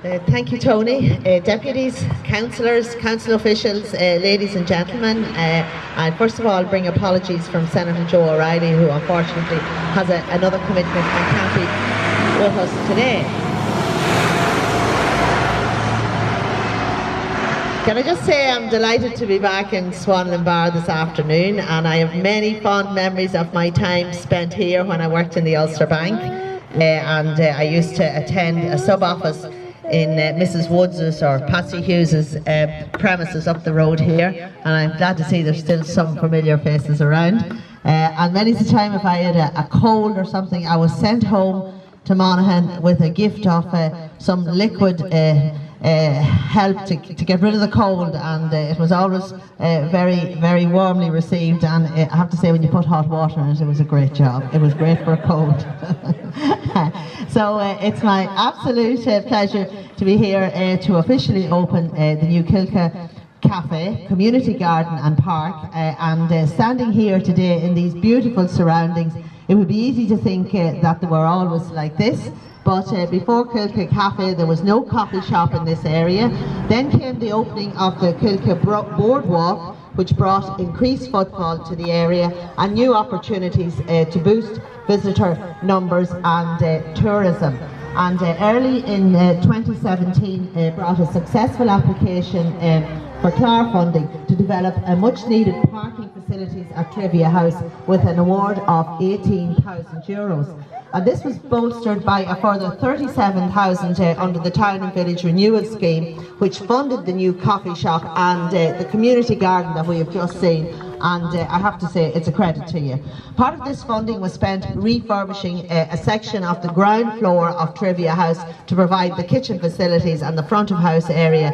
Thank you, Tony. Deputies, councillors, council officials, ladies and gentlemen, I first of all bring apologies from Senator Joe O'Reilly, who unfortunately has another commitment and can't be with us today. Can I just say I'm delighted to be back in Swanlinbar this afternoon, and I have many fond memories of my time spent here when I worked in the Ulster Bank, and I used to attend a sub-office in Mrs. Woods's or Patsy Hughes's premises up the road here, and I'm glad to see there's still some familiar faces around. And many's the time if I had a cold or something, I was sent home to Monaghan with a gift of some liquid help to get rid of the cold, and it was always very, very warmly received, and I have to say when you put hot water in it, it was a great job. It was great for a cold. So it's my absolute pleasure to be here to officially open the new Cuilcagh Cafe, Community Garden and Park, and standing here today in these beautiful surroundings, it would be easy to think that they were always like this. But before Cuilcagh Cafe there was no coffee shop in this area. Then came the opening of the Cuilcagh Boardwalk, which brought increased footfall to the area and new opportunities to boost visitor numbers and tourism. And early in 2017 brought a successful application for CLAR funding to develop a much needed parking facilities at Trivia House with an award of €18,000. And this was bolstered by a further 37,000 under the Town and Village Renewal Scheme, which funded the new coffee shop and the community garden that we have just seen. And I have to say, it's a credit to you. Part of this funding was spent refurbishing a section of the ground floor of Trivia House to provide the kitchen facilities and the front of house area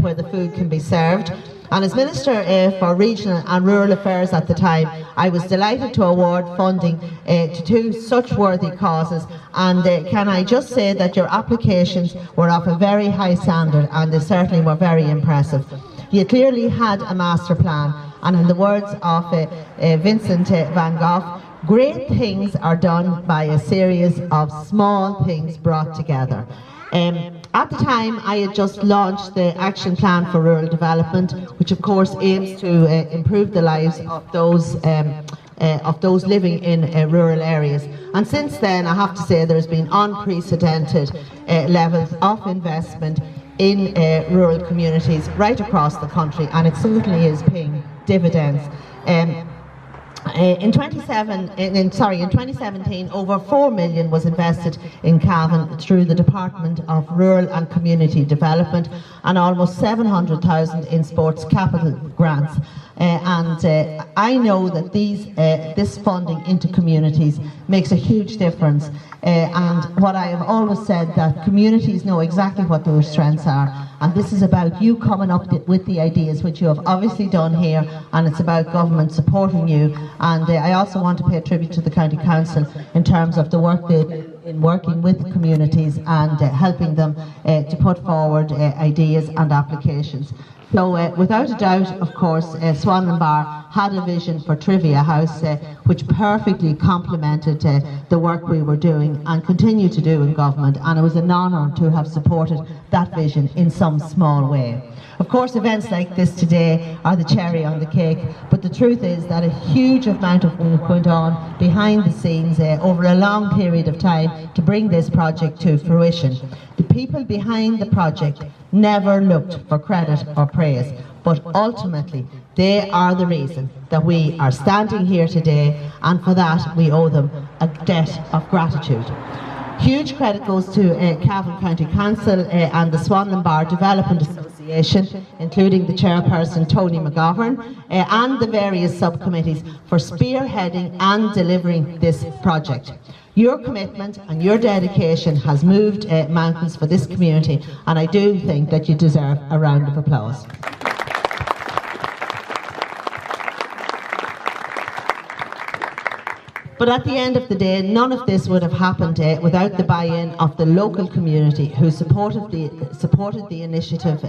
where the food can be served. And as Minister for Regional and Rural Affairs at the time, I was delighted to award funding to two such worthy causes. And can I just say that your applications were of a very high standard, and they certainly were very impressive. You clearly had a master plan, and in the words of Vincent van Gogh, great things are done by a series of small things brought together. At the time, I had just launched the Action Plan for Rural Development, which of course aims to improve the lives of those living in rural areas. And since then, I have to say there's been unprecedented levels of investment in rural communities right across the country, and it certainly is paying dividends. In 2017, over 4 million was invested in Cavan through the Department of Rural and Community Development, and almost 700,000 in sports capital grants. I know that this funding into communities makes a huge difference. And what I have always said, that communities know exactly what their strengths are, and this is about you coming up with the ideas, which you have obviously done here, and it's about government supporting you. And I also want to pay tribute to the County Council in terms of the work they did in working with communities and helping them to put forward ideas and applications. So without a doubt, of course, Swanlinbar had a vision for Trivia House which perfectly complemented the work we were doing and continue to do in government, and it was an honour to have supported that vision in some small way. Of course, events like this today are the cherry on the cake, but the truth is that a huge amount of work went on behind the scenes over a long period of time to bring this project to fruition. The people behind the project never looked for credit or praise, but ultimately they are the reason that we are standing here today, and for that we owe them a debt of gratitude. Huge credit goes to Cavan County Council and the Swanlinbar Development Association, including the chairperson Tony McGovern, and the various subcommittees for spearheading and delivering this project. Your commitment and your dedication has moved mountains for this community, and I do think that you deserve a round of applause. But at the end of the day, none of this would have happened without the buy-in of the local community, who supported the initiative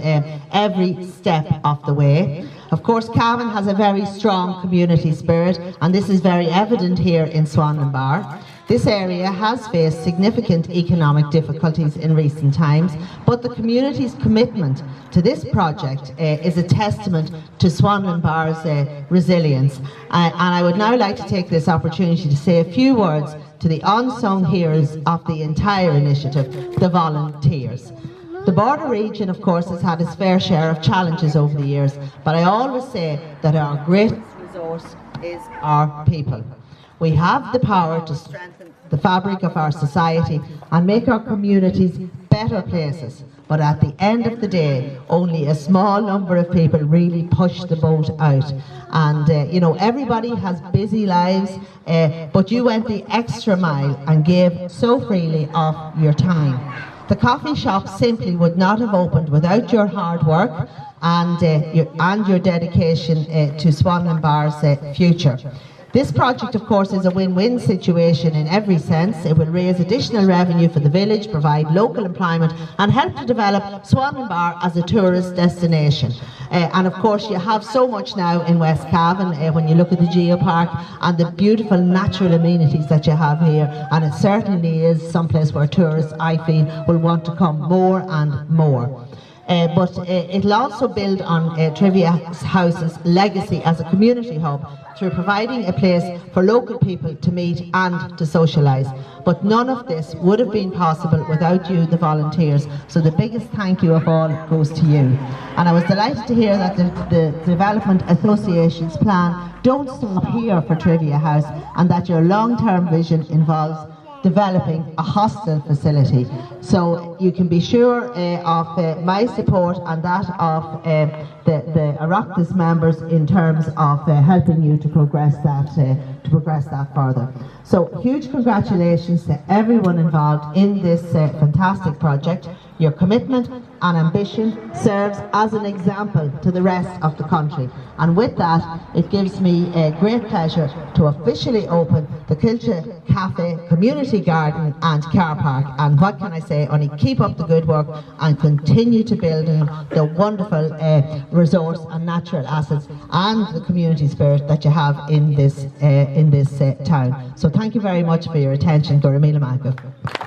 every step of the way. Of course, Cavan has a very strong community spirit, and this is very evident here in Swanlinbar. This area has faced significant economic difficulties in recent times, but the community's commitment to this project is a testament to Swanlinbar's resilience. And I would now like to take this opportunity to say a few words to the unsung heroes of the entire initiative, the volunteers. The border region, of course, has had its fair share of challenges over the years, but I always say that our greatest resource is our people. We have the power to strengthen the fabric of our society and make our communities better places. But at the end of the day, only a small number of people really push the boat out. And, you know, everybody has busy lives, but you went the extra mile and gave so freely of your time. The coffee shop simply would not have opened without your hard work and your dedication to Swanlinbar's future. This project, of course, is a win-win situation in every sense. It will raise additional revenue for the village, provide local employment and help to develop Swanlinbar as a tourist destination. And of course you have so much now in West Cavan when you look at the geopark and the beautiful natural amenities that you have here, and it certainly is someplace where tourists, I feel, will want to come more and more. But it'll also build on Trivia House's legacy as a community hub through providing a place for local people to meet and to socialise. But none of this would have been possible without you, the volunteers, so the biggest thank you of all goes to you. And I was delighted to hear that the Development Association's plan don't stop here for Trivia House, and that your long-term vision involves developing a hostel facility. So you can be sure of my support and that of the Oireachtas members in terms of helping you to progress that further. So huge congratulations to everyone involved in this fantastic project. Your commitment and ambition serves as an example to the rest of the country. And with that, it gives me a great pleasure to officially open the Cuilcagh Cafe Community Garden and Car Park. And what can I say, only keep up the good work and continue to build on the wonderful resource and natural assets and the community spirit that you have in this town. So thank you very much for your attention. Gura míle maith.